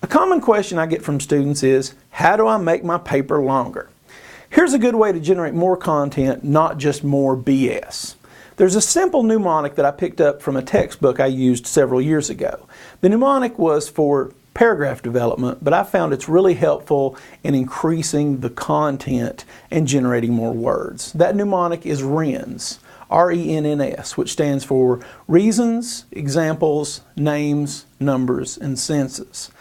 A common question I get from students is, how do I make my paper longer? Here's a good way to generate more content, not just more BS. There's a simple mnemonic that I picked up from a textbook I used several years ago. The mnemonic was for paragraph development, but I found it's really helpful in increasing the content and generating more words. That mnemonic is RENS, R-E-N-N-S, which stands for reasons, examples, names, numbers, and senses.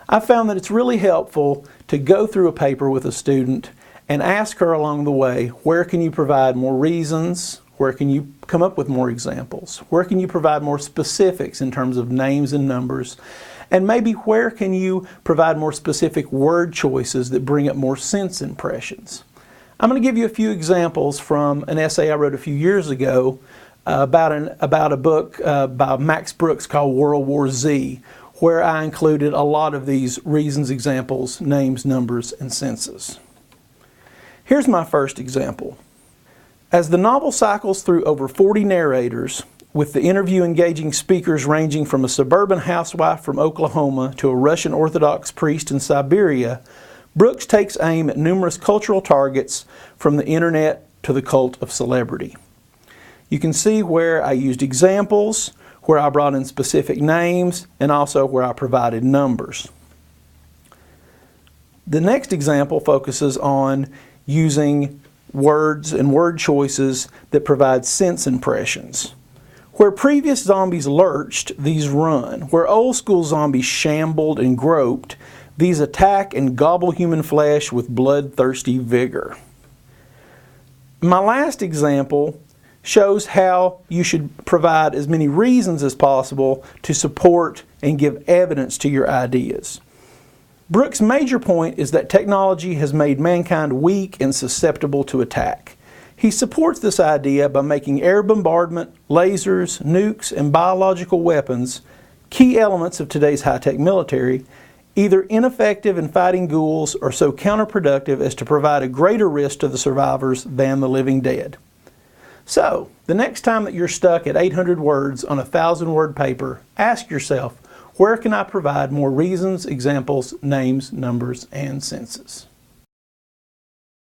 I found that it's really helpful to go through a paper with a student and ask her along the way, where can you provide more reasons? Where can you come up with more examples? Where can you provide more specifics in terms of names and numbers? And maybe where can you provide more specific word choices that bring up more sense impressions? I'm going to give you a few examples from an essay I wrote a few years ago about a book by Max Brooks called World War Z, where I included a lot of these reasons, examples, names, numbers, and senses. Here's my first example. As the novel cycles through over 40 narrators, with the interview engaging speakers ranging from a suburban housewife from Oklahoma to a Russian Orthodox priest in Siberia, Brooks takes aim at numerous cultural targets from the internet to the cult of celebrity. You can see where I used examples, where I brought in specific names, and also where I provided numbers. The next example focuses on using words and word choices that provide sense impressions. Where previous zombies lurched, these run. Where old school zombies shambled and groped, these attack and gobble human flesh with bloodthirsty vigor. My last example shows how you should provide as many reasons as possible to support and give evidence to your ideas. Brooks' major point is that technology has made mankind weak and susceptible to attack. He supports this idea by making air bombardment, lasers, nukes, and biological weapons, key elements of today's high-tech military, either ineffective in fighting ghouls or so counterproductive as to provide a greater risk to the survivors than the living dead. So, the next time that you're stuck at 800 words on a 1,000-word paper, ask yourself, where can I provide more reasons, examples, names, numbers, and senses?